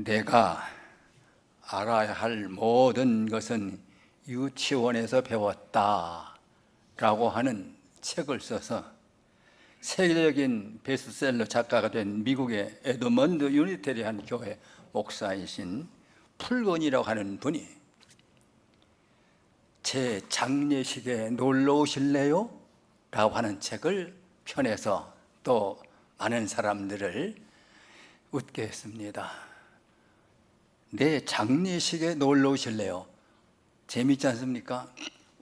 내가 알아야 할 모든 것은 유치원에서 배웠다 라고 하는 책을 써서 세계적인 베스트셀러 작가가 된 미국의 에드먼드 유니테리안 교회 목사이신 풀건이라고 하는 분이 제 장례식에 놀러 오실래요? 라고 하는 책을 펴내서 또 많은 사람들을 웃게 했습니다. 내 장례식에 놀러 오실래요? 재미있지 않습니까?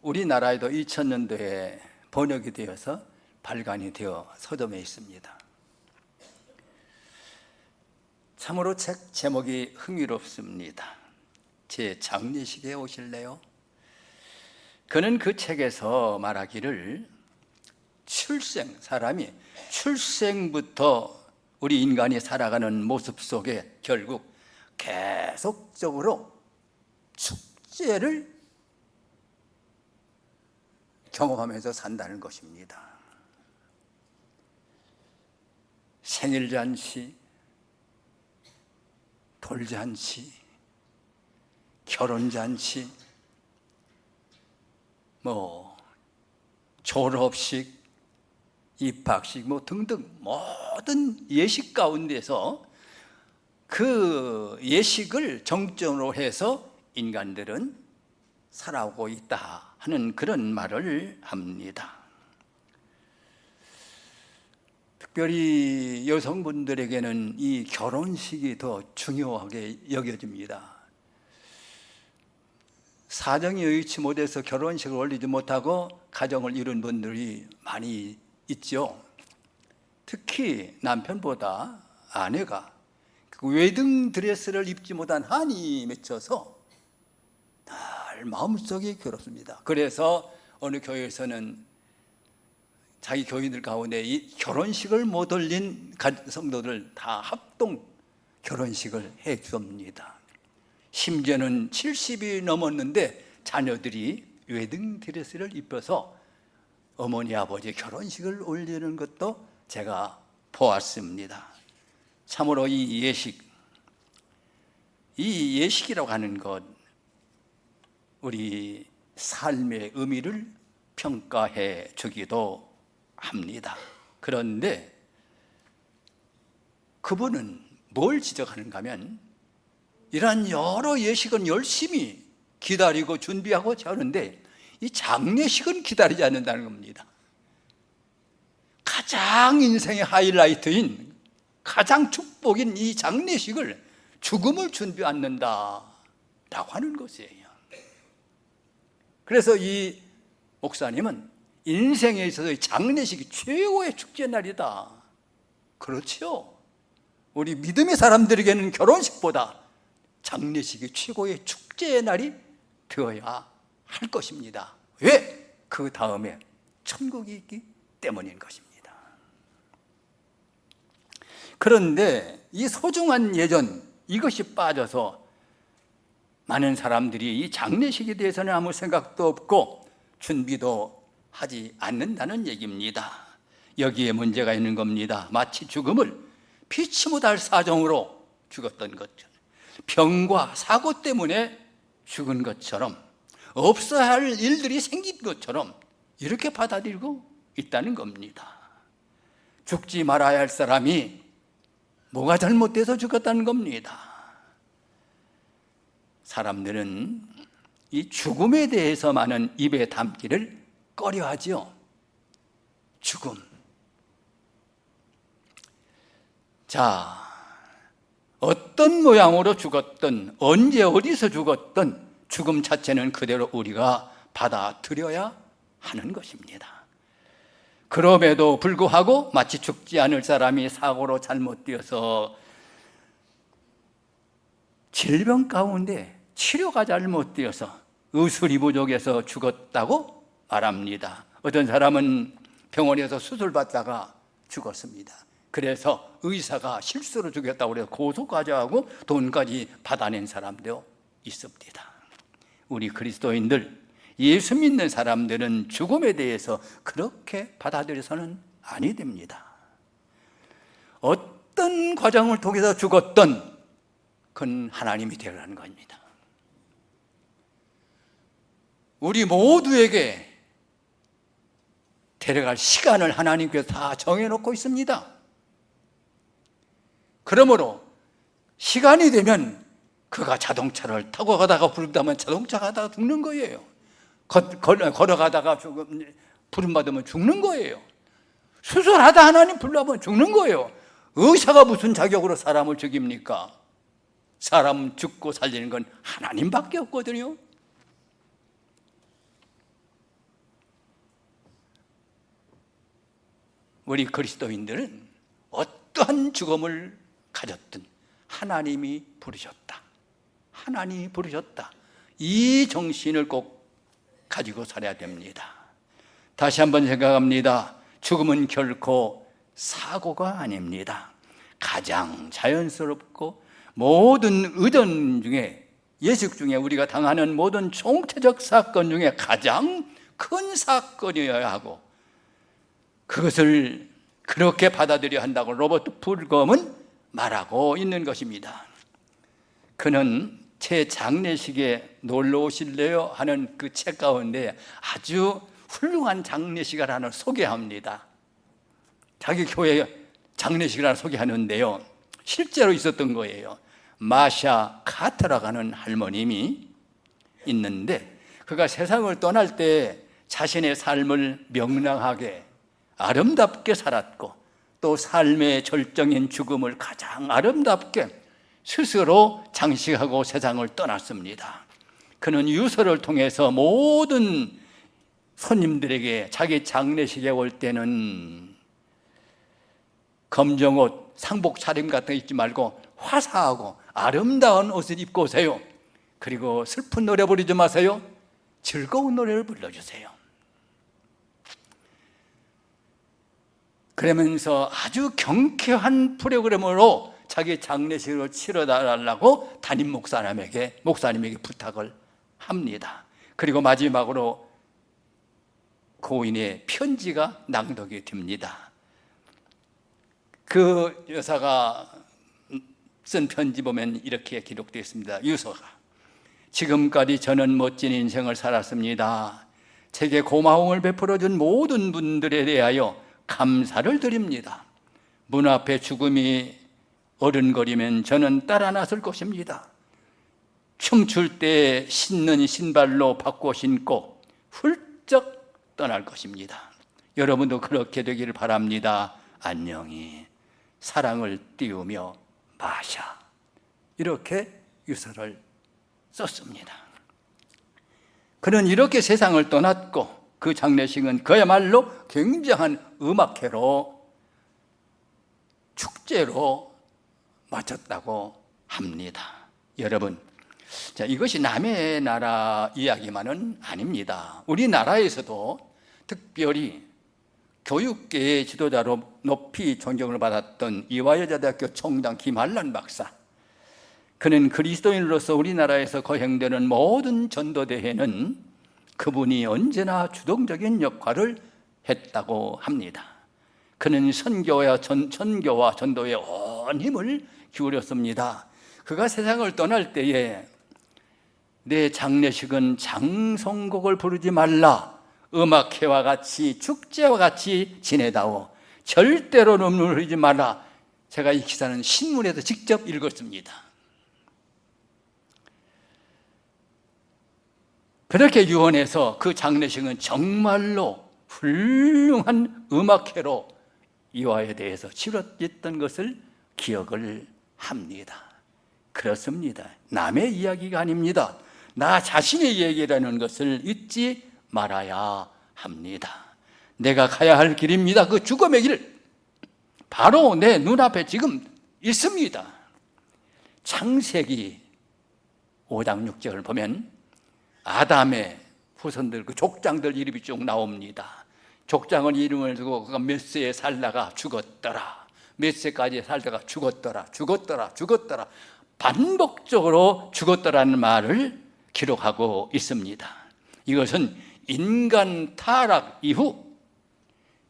우리나라에도 2000년도에 번역이 되어서 발간이 되어 서점에 있습니다. 참으로 책 제목이 흥미롭습니다. 제 장례식에 오실래요? 그는 그 책에서 말하기를 사람이 출생부터 우리 인간이 살아가는 모습 속에 결국 계속적으로 축제를 경험하면서 산다는 것입니다. 생일잔치, 돌잔치, 결혼잔치, 졸업식, 입학식 등등 모든 예식 가운데서 그 예식을 정점으로 해서 인간들은 살아오고 있다 하는 그런 말을 합니다. 특별히 여성분들에게는 이 결혼식이 더 중요하게 여겨집니다. 사정이 여의치 못해서 결혼식을 올리지 못하고 가정을 이룬 분들이 많이 있죠. 특히 남편보다 아내가 그 웨딩 드레스를 입지 못한 한이 맺혀서 늘 마음속이 괴롭습니다. 그래서 어느 교회에서는 자기 교인들 가운데 이 결혼식을 못 올린 성도들 다 합동 결혼식을 해 줍니다. 심지어는 70이 넘었는데 자녀들이 웨딩 드레스를 입혀서 어머니 아버지 결혼식을 올리는 것도 제가 보았습니다. 참으로 이 예식이라고 하는 것, 우리 삶의 의미를 평가해 주기도 합니다. 그런데 그분은 뭘 지적하는가 하면 이러한 여러 예식은 열심히 기다리고 준비하고 하는데 이 장례식은 기다리지 않는다는 겁니다. 가장 인생의 하이라이트인 가장 축복인 이 장례식을 죽음을 준비 않는다라고 하는 것이에요. 그래서 이 목사님은 인생에 있어서 장례식이 최고의 축제 날이다. 그렇죠. 우리 믿음의 사람들에게는 결혼식보다 장례식이 최고의 축제의 날이 되어야 할 것입니다. 왜? 그 다음에 천국이 있기 때문인 것입니다. 그런데 이 소중한 예전, 이것이 빠져서 많은 사람들이 이 장례식에 대해서는 아무 생각도 없고 준비도 하지 않는다는 얘기입니다. 여기에 문제가 있는 겁니다. 마치 죽음을 피치 못할 사정으로 죽었던 것처럼, 병과 사고 때문에 죽은 것처럼, 없어야 할 일들이 생긴 것처럼 이렇게 받아들이고 있다는 겁니다. 죽지 말아야 할 사람이 뭐가 잘못돼서 죽었다는 겁니다. 사람들은 이 죽음에 대해서만은 입에 담기를 꺼려하지요. 죽음. 자, 어떤 모양으로 죽었든 언제 어디서 죽었든 죽음 자체는 그대로 우리가 받아들여야 하는 것입니다. 그럼에도 불구하고 마치 죽지 않을 사람이 사고로 잘못되어서 질병 가운데 치료가 잘못되어서 의술이 부족해서 죽었다고 말합니다. 어떤 사람은 병원에서 수술받다가 죽었습니다. 그래서 의사가 실수로 죽였다고 해서 고소까지하고 돈까지 받아낸 사람도 있습니다. 우리 그리스도인들, 예수 믿는 사람들은 죽음에 대해서 그렇게 받아들여서는 아니 됩니다. 어떤 과정을 통해서 죽었던 그건 하나님이 되라는 겁니다. 우리 모두에게 데려갈 시간을 하나님께서 다 정해놓고 있습니다. 그러므로 시간이 되면 그가 자동차를 타고 가다가 부른다면 자동차 가다가 죽는 거예요. 걸어가다가 부름받으면 죽는 거예요. 수술하다 하나님 불러면 죽는 거예요. 의사가 무슨 자격으로 사람을 죽입니까? 사람 죽고 살리는 건 하나님밖에 없거든요. 우리 그리스도인들은 어떠한 죽음을 가졌든 하나님이 부르셨다. 하나님이 부르셨다. 이 정신을 꼭 가지고 살아야 됩니다. 다시 한번 생각합니다. 죽음은 결코 사고가 아닙니다. 가장 자연스럽고 모든 의전 중에, 예식 중에 우리가 당하는 모든 총체적 사건 중에 가장 큰 사건이어야 하고, 그것을 그렇게 받아들여야 한다고 로버트 풀검은 말하고 있는 것입니다. 그는 제 장례식에 놀러 오실래요? 하는 그 책 가운데 아주 훌륭한 장례식을 하나 소개합니다. 자기 교회 장례식을 하나 소개하는데요, 실제로 있었던 거예요. 마샤 카터라고 하는 할머님이 있는데, 그가 세상을 떠날 때 자신의 삶을 명랑하게 아름답게 살았고, 또 삶의 절정인 죽음을 가장 아름답게 스스로 장식하고 세상을 떠났습니다. 그는 유서를 통해서 모든 손님들에게 자기 장례식에 올 때는 검정옷, 상복 차림 같은 거 입지 말고 화사하고 아름다운 옷을 입고 오세요. 그리고 슬픈 노래 부르지 마세요. 즐거운 노래를 불러주세요. 그러면서 아주 경쾌한 프로그램으로 자기 장례식을 치러달라고 담임 목사님에게 부탁을 합니다. 그리고 마지막으로 고인의 편지가 낭독이 됩니다. 그 여사가 쓴 편지 보면 이렇게 기록되어 있습니다. 유서가: 지금까지 저는 멋진 인생을 살았습니다. 제게 고마움을 베풀어준 모든 분들에 대하여 감사를 드립니다. 문 앞에 죽음이 어른거리면 저는 따라 나설 것입니다. 춤출 때 신는 신발로 바꿔 신고 훌쩍 떠날 것입니다. 여러분도 그렇게 되기를 바랍니다. 안녕히 사랑을 띄우며 마샤. 이렇게 유서를 썼습니다. 그는 이렇게 세상을 떠났고, 그 장례식은 그야말로 굉장한 음악회로, 축제로 마쳤다고 합니다. 여러분, 자, 이것이 남의 나라 이야기만은 아닙니다. 우리나라에서도 특별히 교육계의 지도자로 높이 존경을 받았던 이화여자대학교 총장 김한란 박사, 그는 그리스도인으로서 우리나라에서 거행되는 모든 전도대회는 그분이 언제나 주동적인 역할을 했다고 합니다. 그는 선교와 전도에 온 힘을 기울였습니다. 그가 세상을 떠날 때에 내 장례식은 장송곡을 부르지 말라, 음악회와 같이 축제와 같이 지내다오, 절대로 눈물 흘리지 말라. 제가 이 기사는 신문에서 직접 읽었습니다. 그렇게 유언해서 그 장례식은 정말로 훌륭한 음악회로 이화에 대해서 치러졌던 것을 기억을 합니다. 그렇습니다. 남의 이야기가 아닙니다. 나 자신의 얘기라는 것을 잊지 말아야 합니다. 내가 가야 할 길입니다. 그 죽음의 길, 바로 내 눈앞에 지금 있습니다. 창세기 5장 6절을 보면 아담의 후손들, 그 족장들 이름이 쭉 나옵니다. 족장은 이름을 두고 그가 몇 세에 살다가 죽었더라, 몇 세까지 살다가 죽었더라, 반복적으로 죽었더라는 말을 기록하고 있습니다. 이것은 인간 타락 이후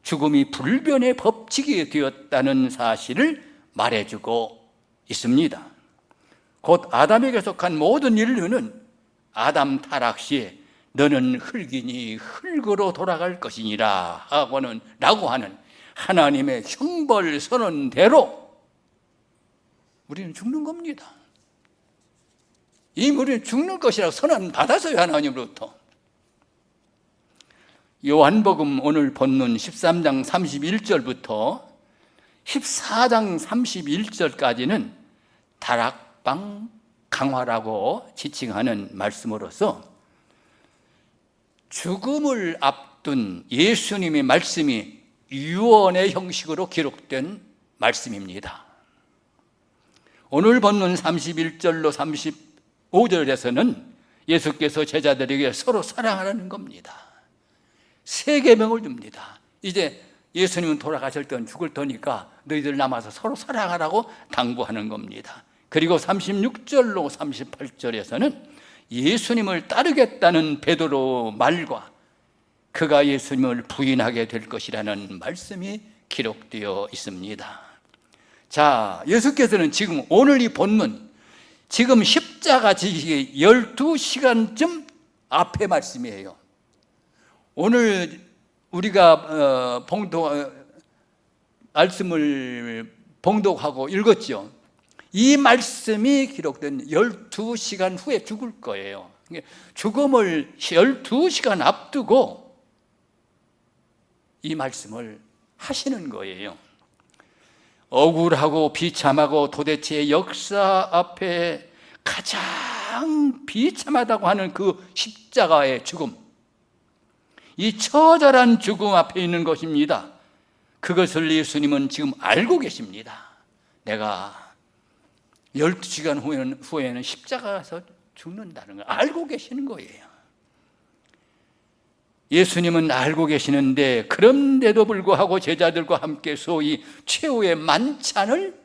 죽음이 불변의 법칙이 되었다는 사실을 말해주고 있습니다. 곧 아담에게 속한 모든 인류는 아담 타락 시에 너는 흙이니 흙으로 돌아갈 것이니라 라고 하는 하나님의 형벌 선언대로 우리는 죽는 겁니다. 이 우리는 죽는 것이라고 선언받았어요, 하나님으로부터. 요한복음 오늘 본문 13장 31절부터 14장 31절까지는 다락방 강화라고 지칭하는 말씀으로서 죽음을 앞둔 예수님의 말씀이 유언의 형식으로 기록된 말씀입니다. 오늘 본문 31절로 35절에서는 예수께서 제자들에게 서로 사랑하라는 겁니다. 세 계명을 줍니다. 이제 예수님은 돌아가실 때는 죽을 터니까 너희들 남아서 서로 사랑하라고 당부하는 겁니다. 그리고 36절로 38절에서는 예수님을 따르겠다는 베드로 말과 그가 예수님을 부인하게 될 것이라는 말씀이 기록되어 있습니다. 자, 예수께서는 지금 오늘 이 본문, 지금 십자가 지시기 12시간쯤 앞의 말씀이에요. 오늘 우리가 말씀을 봉독하고 읽었죠. 이 말씀이 기록된 12시간 후에 죽을 거예요. 죽음을 12시간 앞두고 이 말씀을 하시는 거예요. 억울하고 비참하고 도대체 역사 앞에 가장 비참하다고 하는 그 십자가의 죽음, 이 처절한 죽음 앞에 있는 것입니다. 그것을 예수님은 지금 알고 계십니다. 내가 12시간 후에는 십자가에서 죽는다는 걸 알고 계시는 거예요. 예수님은 알고 계시는데 그런데도 불구하고 제자들과 함께 소위 최후의 만찬을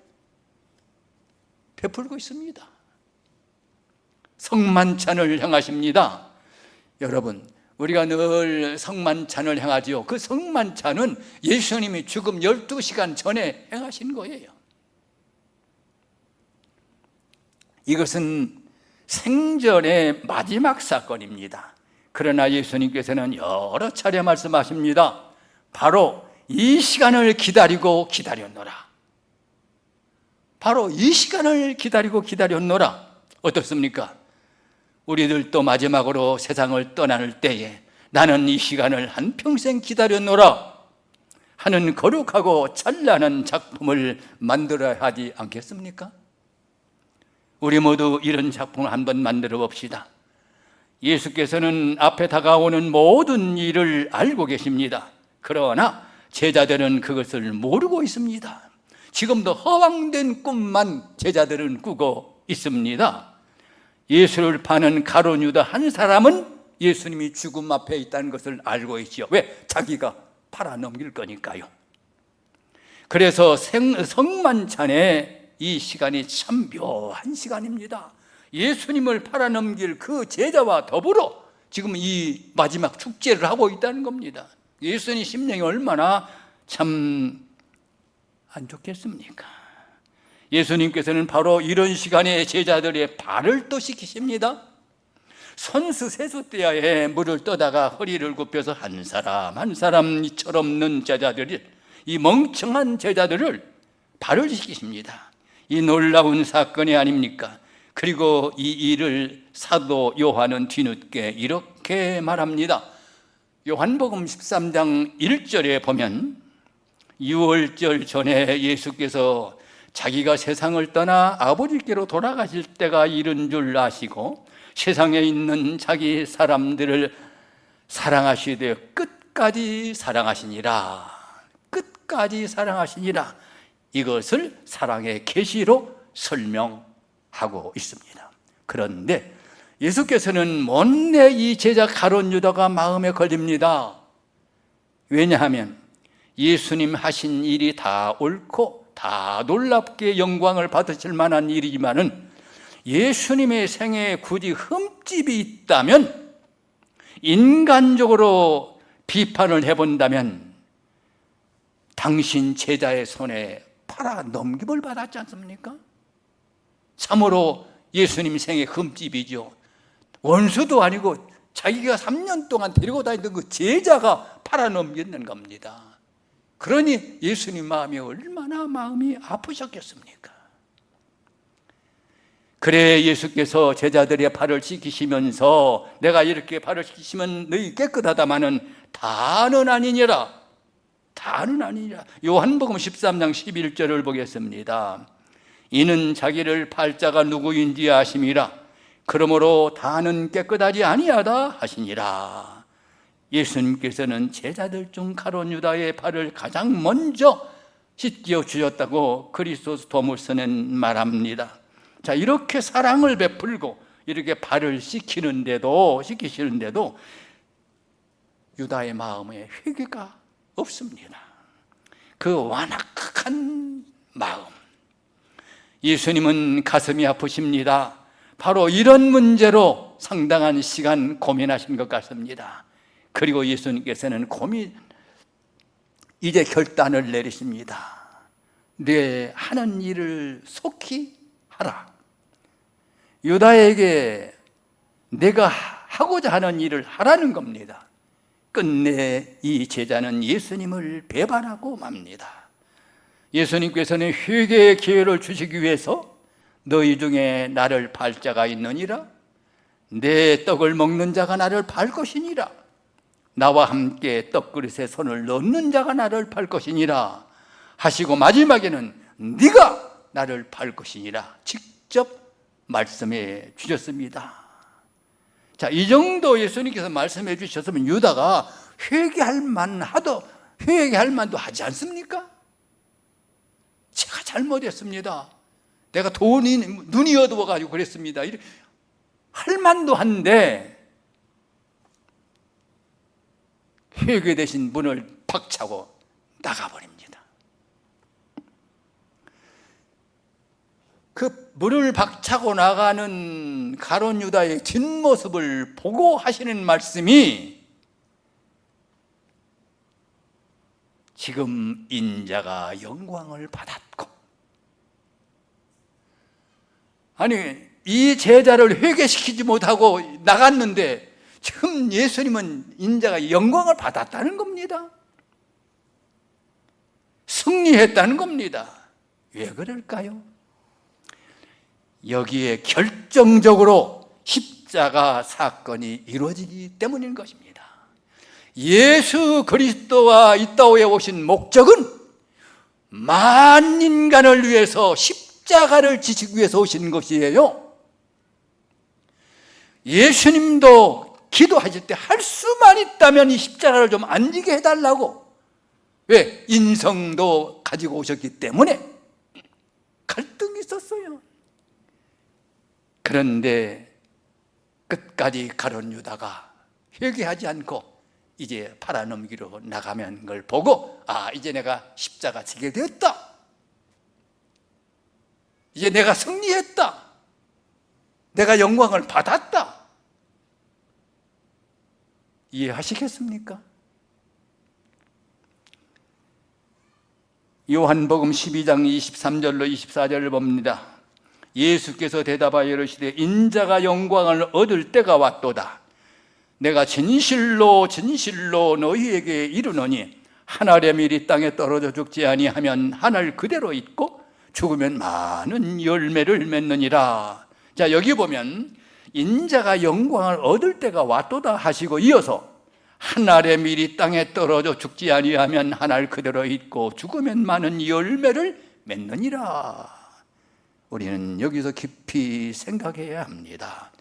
베풀고 있습니다. 성만찬을 향하십니다. 여러분, 우리가 늘 성만찬을 행하지요. 그 성만찬은 예수님이 죽음 12시간 전에 행하신 거예요. 이것은 생전의 마지막 사건입니다. 그러나 예수님께서는 여러 차례 말씀하십니다. 바로 이 시간을 기다리고 기다렸노라. 바로 이 시간을 기다리고 기다렸노라. 어떻습니까? 우리들도 마지막으로 세상을 떠나는 때에 나는 이 시간을 한평생 기다렸노라 하는 거룩하고 찬란한 작품을 만들어야 하지 않겠습니까? 우리 모두 이런 작품을 한번 만들어 봅시다. 예수께서는 앞에 다가오는 모든 일을 알고 계십니다. 그러나 제자들은 그것을 모르고 있습니다. 지금도 허황된 꿈만 제자들은 꾸고 있습니다. 예수를 파는 가룟 유다 한 사람은 예수님이 죽음 앞에 있다는 것을 알고 있죠. 왜? 자기가 팔아넘길 거니까요. 그래서 성만찬의 이 시간이 참 묘한 시간입니다. 예수님을 팔아넘길 그 제자와 더불어 지금 이 마지막 축제를 하고 있다는 겁니다. 예수님 심령이 얼마나 참 안 좋겠습니까? 예수님께서는 바로 이런 시간에 제자들의 발을 또 씻기십니다. 선수 세숫대야에 물을 떠다가 허리를 굽혀서 한 사람 한 사람 철없는 제자들이, 이 멍청한 제자들을 발을 씻기십니다. 이 놀라운 사건이 아닙니까? 그리고 이 일을 사도 요한은 뒤늦게 이렇게 말합니다. 요한복음 13장 1절에 보면 6월절 전에 예수께서 자기가 세상을 떠나 아버지께로 돌아가실 때가 이른 줄 아시고 세상에 있는 자기 사람들을 사랑하시되 끝까지 사랑하시니라. 끝까지 사랑하시니라. 이것을 사랑의 계시로 설명하고 있습니다. 그런데 예수께서는 못내 이 제자 가룟 유다가 마음에 걸립니다. 왜냐하면 예수님 하신 일이 다 옳고 다 놀랍게 영광을 받으실 만한 일이지만은 예수님의 생애에 굳이 흠집이 있다면, 인간적으로 비판을 해본다면 당신 제자의 손에 팔아 넘김을 받았지 않습니까? 참으로 예수님 생애 흠집이죠. 원수도 아니고 자기가 3년 동안 데리고 다니던 그 제자가 팔아넘겼는 겁니다. 그러니 예수님 마음이 얼마나 마음이 아프셨겠습니까? 그래 예수께서 제자들의 발을 씻기시면서 내가 이렇게 발을 씻기시면 너희 깨끗하다마는 다는 아니니라. 다는 아니니라. 요한복음 13장 11절을 보겠습니다. 이는 자기를 팔자가 누구인지 아심이라. 그러므로 다는 깨끗하지 아니하다 하시니라. 예수님께서는 제자들 중 가룟 유다의 발을 가장 먼저 씻겨 주셨다고 그리스도서 도무서는 말합니다. 자, 이렇게 사랑을 베풀고 이렇게 발을 씻기시는데도 유다의 마음에 회개가 없습니다. 그 완악한 마음. 예수님은 가슴이 아프십니다. 바로 이런 문제로 상당한 시간 고민하신 것 같습니다. 그리고 예수님께서는 이제 결단을 내리십니다. 내 하는 일을 속히 하라. 유다에게 내가 하고자 하는 일을 하라는 겁니다. 끝내 이 제자는 예수님을 배반하고 맙니다. 예수님께서는 회개의 기회를 주시기 위해서 너희 중에 나를 팔 자가 있느니라. 내 떡을 먹는 자가 나를 팔 것이니라. 나와 함께 떡그릇에 손을 넣는 자가 나를 팔 것이니라 하시고 마지막에는 네가 나를 팔 것이니라 직접 말씀해 주셨습니다. 자, 이 정도 예수님께서 말씀해 주셨으면 유다가 회개할 만도 하지 않습니까? 제가 잘못했습니다. 내가 눈이 어두워가지고 그랬습니다. 할 만도 한데 회개 대신 문을 박차고 나가버립니다. 그 문을 박차고 나가는 가룟 유다의 뒷모습을 보고 하시는 말씀이 지금 인자가 영광을 받았고, 아니 이 제자를 회개시키지 못하고 나갔는데 지금 예수님은 인자가 영광을 받았다는 겁니다. 승리했다는 겁니다. 왜 그럴까요? 여기에 결정적으로 십자가 사건이 이루어지기 때문인 것입니다. 예수 그리스도가 이 땅에 오신 목적은 만인간을 위해서 십자가를 지시기 위해서 오신 것이에요. 예수님도 기도하실 때 할 수만 있다면 이 십자가를 좀 안 지게 해달라고. 왜? 인성도 가지고 오셨기 때문에 갈등이 있었어요. 그런데 끝까지 가룟 유다가 회개하지 않고 이제 팔아넘기로 나가면 걸 보고, 이제 내가 십자가 지게 되었다. 이제 내가 승리했다. 내가 영광을 받았다. 이해하시겠습니까? 요한복음 12장 23절로 24절을 봅니다. 예수께서 대답하여 이르시되 인자가 영광을 얻을 때가 왔도다. 내가 진실로 진실로 너희에게 이르노니 하늘의 밀이 땅에 떨어져 죽지 아니하면 하늘 그대로 있고 죽으면 많은 열매를 맺느니라. 자, 여기 보면 인자가 영광을 얻을 때가 왔도다 하시고 이어서 하늘의 밀이 땅에 떨어져 죽지 아니하면 하늘 그대로 있고 죽으면 많은 열매를 맺느니라. 우리는 여기서 깊이 생각해야 합니다.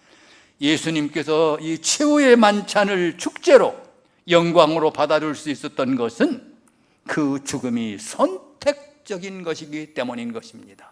예수님께서 이 최후의 만찬을 축제로 영광으로 받아줄 수 있었던 것은 그 죽음이 선택적인 것이기 때문인 것입니다.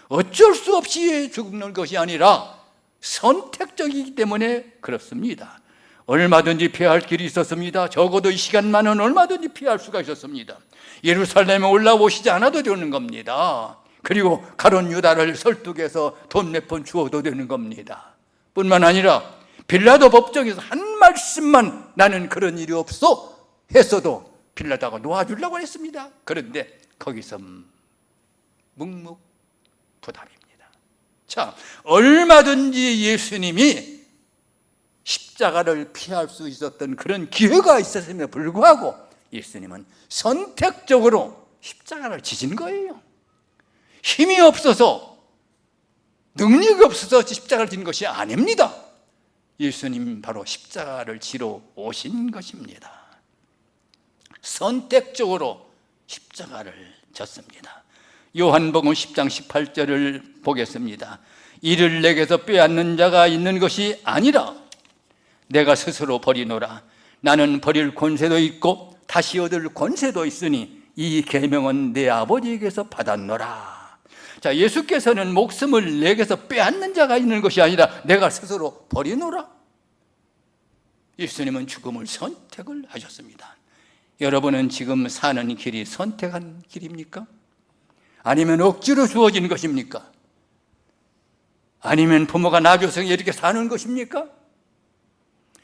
어쩔 수 없이 죽는 것이 아니라 선택적이기 때문에 그렇습니다. 얼마든지 피할 길이 있었습니다. 적어도 이 시간만은 얼마든지 피할 수가 있었습니다. 예루살렘에 올라오시지 않아도 되는 겁니다. 그리고 가룟 유다를 설득해서 돈 몇 번 주어도 되는 겁니다. 뿐만 아니라 빌라도 법정에서 한 말씀만 나는 그런 일이 없어 했어도 빌라도가 놓아주려고 했습니다. 그런데 거기서 묵묵부답입니다. 자, 얼마든지 예수님이 십자가를 피할 수 있었던 그런 기회가 있었음에도 불구하고 예수님은 선택적으로 십자가를 지신 거예요. 힘이 없어서, 능력이 없어서 십자가를 진 것이 아닙니다. 예수님 바로 십자가를 지러 오신 것입니다. 선택적으로 십자가를 졌습니다. 요한복음 10장 18절을 보겠습니다. 이를 내게서 빼앗는 자가 있는 것이 아니라 내가 스스로 버리노라. 나는 버릴 권세도 있고 다시 얻을 권세도 있으니 이 계명은 내 아버지에게서 받았노라. 자, 예수께서는 목숨을 내게서 빼앗는 자가 있는 것이 아니라 내가 스스로 버리노라. 예수님은 죽음을 선택을 하셨습니다. 여러분은 지금 사는 길이 선택한 길입니까? 아니면 억지로 주어진 것입니까? 아니면 부모가 나교성에 이렇게 사는 것입니까?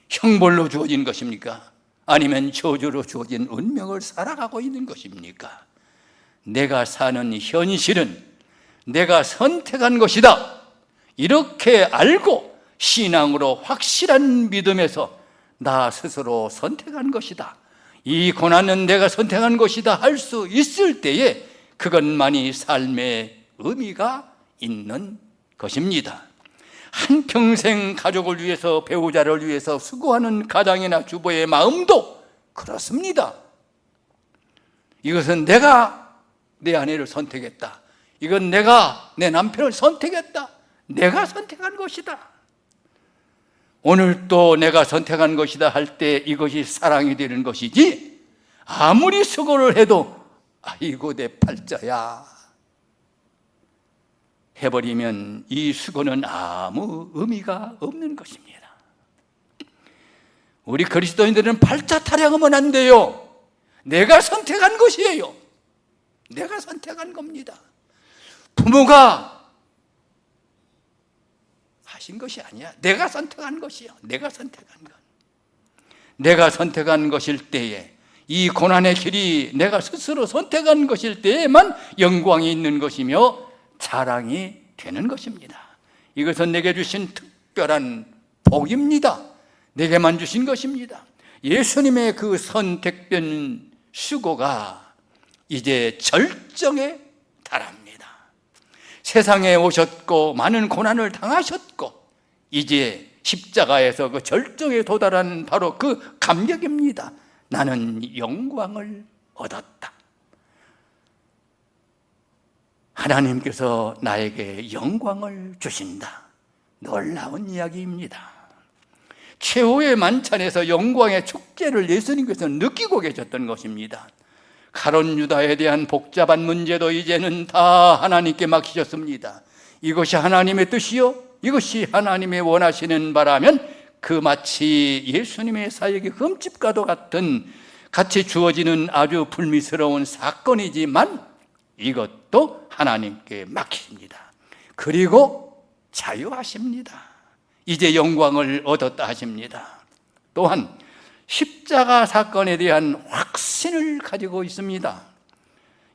형벌로 주어진 것입니까? 아니면 저주로 주어진 운명을 살아가고 있는 것입니까? 내가 사는 현실은 내가 선택한 것이다. 이렇게 알고 신앙으로 확실한 믿음에서 나 스스로 선택한 것이다. 이 고난은 내가 선택한 것이다 할 수 있을 때에 그것만이 삶의 의미가 있는 것입니다. 한평생 가족을 위해서, 배우자를 위해서 수고하는 가장이나 주부의 마음도 그렇습니다. 이것은 내가 내 아내를 선택했다. 이건 내가 내 남편을 선택했다. 내가 선택한 것이다. 오늘 또 내가 선택한 것이다 할 때 이것이 사랑이 되는 것이지, 아무리 수고를 해도 아이고 내 팔자야 해버리면 이 수고는 아무 의미가 없는 것입니다. 우리 그리스도인들은 팔자 타령하면 안 돼요. 내가 선택한 것이에요. 내가 선택한 겁니다. 부모가 하신 것이 아니야. 내가 선택한 것이요. 내가 선택한 것. 내가 선택한 것일 때에, 이 고난의 길이 내가 스스로 선택한 것일 때에만 영광이 있는 것이며 자랑이 되는 것입니다. 이것은 내게 주신 특별한 복입니다. 내게만 주신 것입니다. 예수님의 그 선택된 수고가 이제 절정에 달합니다. 세상에 오셨고 많은 고난을 당하셨고 이제 십자가에서 그 절정에 도달한 바로 그 감격입니다. 나는 영광을 얻었다. 하나님께서 나에게 영광을 주신다. 놀라운 이야기입니다. 최후의 만찬에서 영광의 축제를 예수님께서 느끼고 계셨던 것입니다. 가룟 유다에 대한 복잡한 문제도 이제는 다 하나님께 맡기셨습니다. 이것이 하나님의 뜻이요, 이것이 하나님의 원하시는 바라면 그 마치 예수님의 사역의 흠집과도 같은 같이 주어지는 아주 불미스러운 사건이지만 이것도 하나님께 맡깁니다. 그리고 자유하십니다. 이제 영광을 얻었다 하십니다. 또한 십자가 사건에 대한 확신을 가지고 있습니다.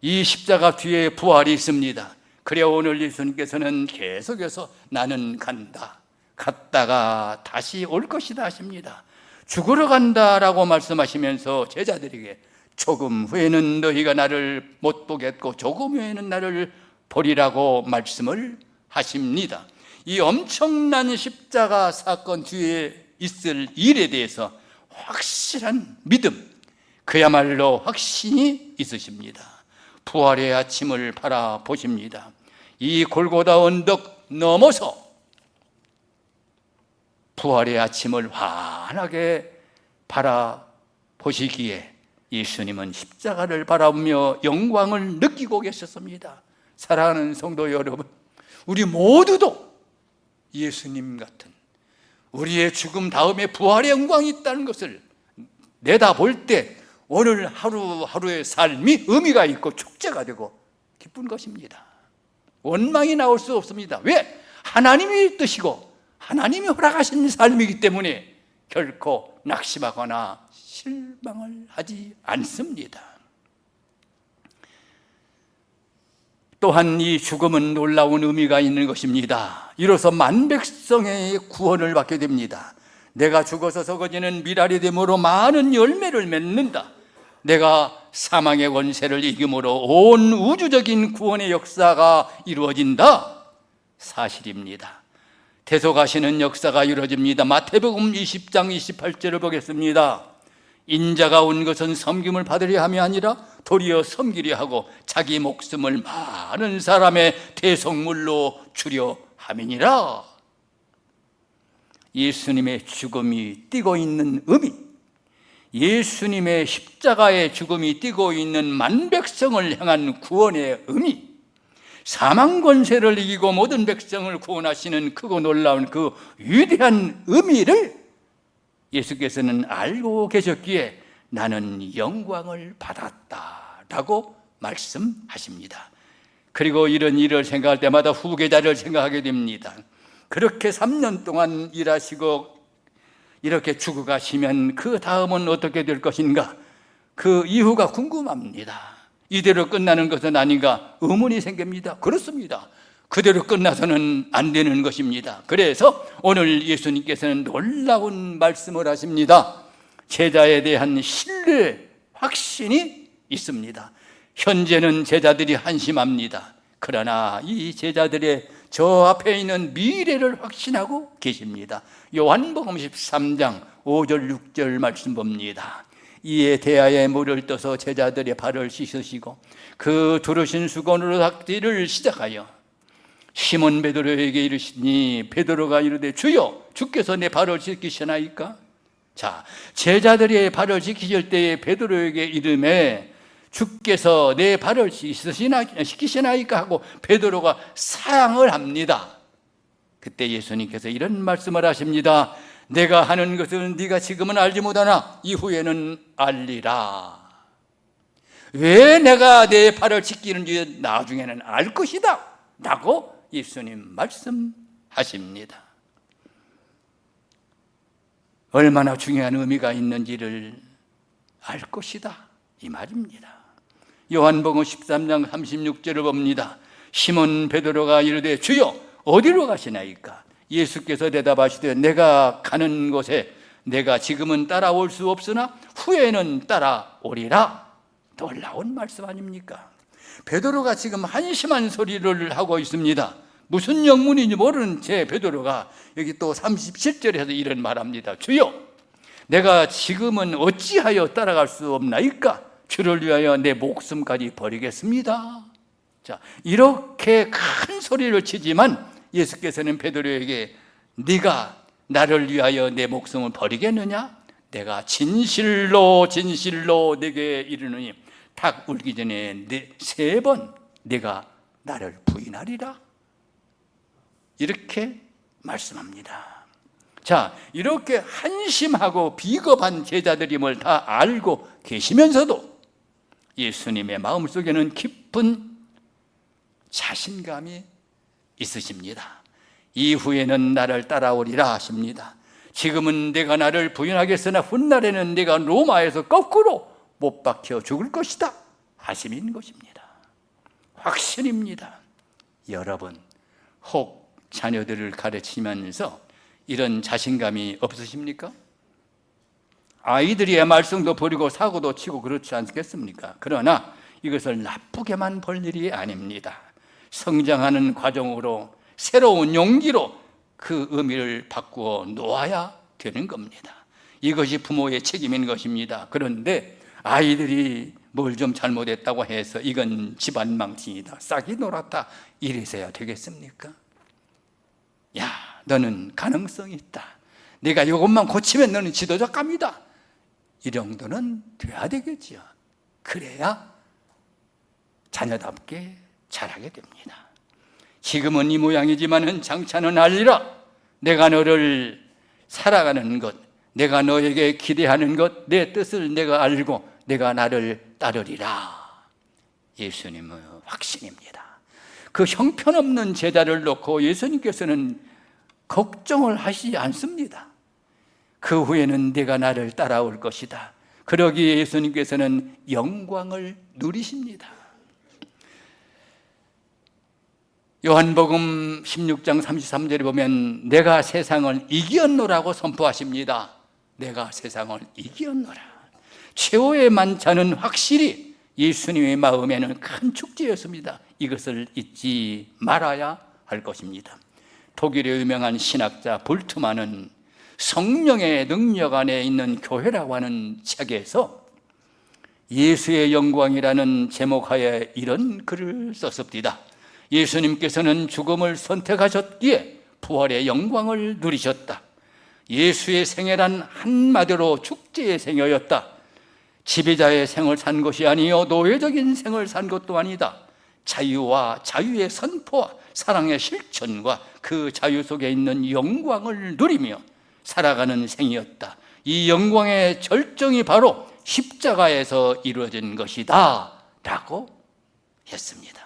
이 십자가 뒤에 부활이 있습니다. 그래 오늘 예수님께서는 계속해서 나는 간다, 갔다가 다시 올 것이다 하십니다. 죽으러 간다라고 말씀하시면서 제자들에게 조금 후에는 너희가 나를 못 보겠고 조금 후에는 나를 보리라고 말씀을 하십니다. 이 엄청난 십자가 사건 뒤에 있을 일에 대해서 확실한 믿음, 그야말로 확신이 있으십니다. 부활의 아침을 바라보십니다. 이 골고다 언덕 넘어서 부활의 아침을 환하게 바라보시기에 예수님은 십자가를 바라보며 영광을 느끼고 계셨습니다. 사랑하는 성도 여러분, 우리 모두도 예수님 같은 우리의 죽음 다음에 부활의 영광이 있다는 것을 내다볼 때 오늘 하루하루의 삶이 의미가 있고 축제가 되고 기쁜 것입니다. 원망이 나올 수 없습니다. 왜? 하나님이 뜻이고 하나님이 허락하신 삶이기 때문에 결코 낙심하거나 실망을 하지 않습니다. 또한 이 죽음은 놀라운 의미가 있는 것입니다. 이로써 만백성의 구원을 받게 됩니다. 내가 죽어서 썩어지는 미랄이 됨으로 많은 열매를 맺는다. 내가 사망의 권세를 이김으로 온 우주적인 구원의 역사가 이루어진다. 사실입니다. 대속하시는 역사가 이루어집니다. 마태복음 20장 28절을 보겠습니다. 인자가 온 것은 섬김을 받으려 함이 아니라 도리어 섬기려 하고 자기 목숨을 많은 사람의 대속물로 주려 함이니라. 예수님의 죽음이 띠고 있는 의미, 예수님의 십자가의 죽음이 띠고 있는 만백성을 향한 구원의 의미, 사망 권세를 이기고 모든 백성을 구원하시는 크고 놀라운 그 위대한 의미를 예수께서는 알고 계셨기에 나는 영광을 받았다라고 말씀하십니다. 그리고 이런 일을 생각할 때마다 후계자를 생각하게 됩니다. 그렇게 3년 동안 일하시고 이렇게 죽어가시면 그 다음은 어떻게 될 것인가? 그 이후가 궁금합니다. 이대로 끝나는 것은 아닌가 의문이 생깁니다. 그렇습니다. 그대로 끝나서는 안 되는 것입니다. 그래서 오늘 예수님께서는 놀라운 말씀을 하십니다. 제자에 대한 신뢰, 확신이 있습니다. 현재는 제자들이 한심합니다. 그러나 이 제자들의 저 앞에 있는 미래를 확신하고 계십니다. 요한복음 13장 5절 6절 말씀 봅니다. 이에 대하에 물을 떠서 제자들의 발을 씻으시고 그 두르신 수건으로 닦기를 시작하여 시몬 베드로에게 이르시니 베드로가 이르되 주여 주께서 내 발을 씻기시나이까? 자, 제자들의 발을 씻기실 때에 베드로에게 이름에 주께서 내 발을 씻기시나이까 하고 베드로가 사양을 합니다. 그때 예수님께서 이런 말씀을 하십니다. 내가 하는 것은 네가 지금은 알지 못하나 이후에는 알리라. 왜 내가 내 발을 씻기는지 나중에는 알 것이다 라고 예수님 말씀하십니다. 얼마나 중요한 의미가 있는지를 알 것이다 이 말입니다. 요한복음 13장 36절을 봅니다. 시몬 베드로가 이르되 주여 어디로 가시나이까? 예수께서 대답하시되 내가 가는 곳에 내가 지금은 따라올 수 없으나 후에는 따라오리라. 놀라운 말씀 아닙니까? 베드로가 지금 한심한 소리를 하고 있습니다. 무슨 영문인지 모르는 제 베드로가 여기 또 37절에서 이런 말합니다. 주여 내가 지금은 어찌하여 따라갈 수 없나이까? 주를 위하여 내 목숨까지 버리겠습니다. 자, 이렇게 큰 소리를 치지만 예수께서는 베드로에게 네가 나를 위하여 내 목숨을 버리겠느냐? 내가 진실로 진실로 네게 이르노니 닭 울기 전에 3번 네가 나를 부인하리라. 이렇게 말씀합니다. 자, 이렇게 한심하고 비겁한 제자들임을 다 알고 계시면서도 예수님의 마음속에는 깊은 자신감이 있으십니다. 이후에는 나를 따라오리라 하십니다. 지금은 내가 나를 부인하겠으나 훗날에는 내가 로마에서 거꾸로 못 박혀 죽을 것이다 하심인 것입니다. 확신입니다. 여러분 혹 자녀들을 가르치면서 이런 자신감이 없으십니까? 아이들이 말썽도 부리고 사고도 치고 그렇지 않겠습니까? 그러나 이것을 나쁘게만 볼 일이 아닙니다. 성장하는 과정으로 새로운 용기로 그 의미를 바꾸어 놓아야 되는 겁니다. 이것이 부모의 책임인 것입니다. 그런데 아이들이 뭘 좀 잘못했다고 해서 이건 집안 망신이다, 싹이 놀았다 이래서야 되겠습니까? 야, 너는 가능성이 있다, 네가 이것만 고치면 너는 지도자감이다, 이 정도는 돼야 되겠지요. 그래야 자녀답게 자라게 됩니다. 지금은 이 모양이지만은 장차는 알리라. 내가 너를 살아가는 것, 내가 너에게 기대하는 것, 내 뜻을 내가 알고 내가 나를 따르리라. 예수님의 확신입니다. 그 형편없는 제자를 놓고 예수님께서는 걱정을 하시지 않습니다. 그 후에는 네가 나를 따라올 것이다. 그러기에 예수님께서는 영광을 누리십니다. 요한복음 16장 33절에 보면 내가 세상을 이기었노라고 선포하십니다. 내가 세상을 이기었노라. 최후의 만찬은 확실히 예수님의 마음에는 큰 축제였습니다. 이것을 잊지 말아야 할 것입니다. 독일의 유명한 신학자 볼트만은 성령의 능력 안에 있는 교회라고 하는 책에서 예수의 영광이라는 제목하에 이런 글을 썼습니다. 예수님께서는 죽음을 선택하셨기에 부활의 영광을 누리셨다. 예수의 생애란 한마디로 축제의 생애였다. 지배자의 생을 산 것이 아니요 노예적인 생을 산 것도 아니다. 자유와 자유의 선포와 사랑의 실천과 그 자유 속에 있는 영광을 누리며 살아가는 생이었다. 이 영광의 절정이 바로 십자가에서 이루어진 것이다 라고 했습니다.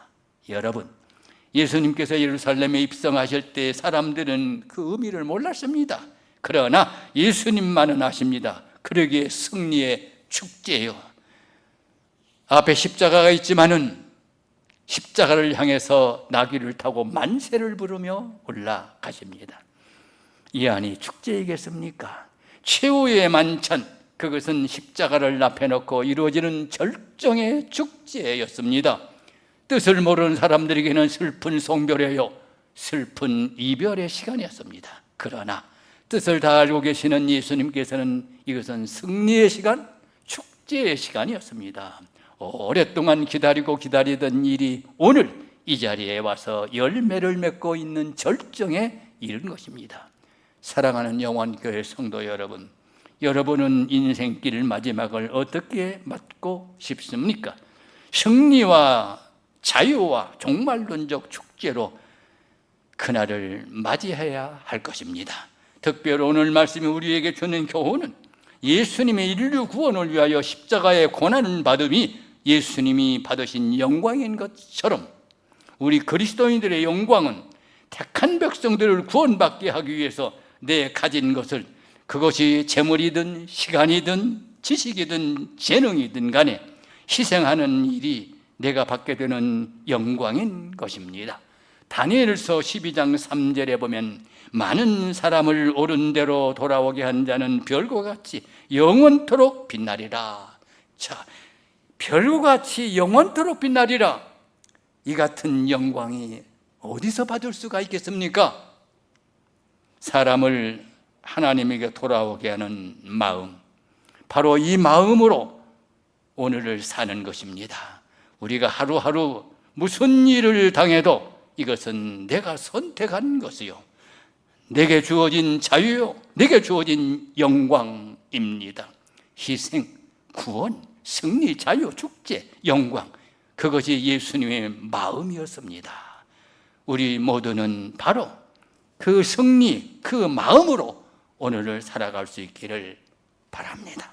여러분, 예수님께서 예루살렘에 입성하실 때 사람들은 그 의미를 몰랐습니다. 그러나 예수님만은 아십니다. 그러기에 승리의 축제예요. 앞에 십자가가 있지만은 십자가를 향해서 나귀를 타고 만세를 부르며 올라가십니다. 이 안이 축제이겠습니까? 최후의 만찬, 그것은 십자가를 앞에 놓고 이루어지는 절정의 축제였습니다. 뜻을 모르는 사람들에게는 슬픈 송별회요, 슬픈 이별의 시간이었습니다. 그러나 뜻을 다 알고 계시는 예수님께서는 이것은 승리의 시간, 축제의 시간이었습니다. 오랫동안 기다리던 일이 오늘 이 자리에 와서 열매를 맺고 있는 절정에 이른 것입니다. 사랑하는 영원교회 성도 여러분, 여러분은 인생길 마지막을 어떻게 맞고 싶습니까? 승리와 자유와 종말론적 축제로 그날을 맞이해야 할 것입니다. 특별히 오늘 말씀이 우리에게 주는 교훈은 예수님의 인류 구원을 위하여 십자가의 고난을 받음이 예수님이 받으신 영광인 것처럼 우리 그리스도인들의 영광은 택한 백성들을 구원받게 하기 위해서 내 가진 것을, 그것이 재물이든 시간이든 지식이든 재능이든 간에 희생하는 일이 내가 받게 되는 영광인 것입니다. 다니엘서 12장 3절에 보면 많은 사람을 옳은 대로 돌아오게 한 자는 별과 같이 영원토록 빛나리라. 자, 별과 같이 영원토록 빛나리라. 이 같은 영광이 어디서 받을 수가 있겠습니까? 사람을 하나님에게 돌아오게 하는 마음, 바로 이 마음으로 오늘을 사는 것입니다. 우리가 하루하루 무슨 일을 당해도 이것은 내가 선택한 것이요, 내게 주어진 자유요, 내게 주어진 영광입니다. 희생, 구원, 승리, 자유, 축제, 영광, 그것이 예수님의 마음이었습니다. 우리 모두는 바로 그 승리, 그 마음으로 오늘을 살아갈 수 있기를 바랍니다.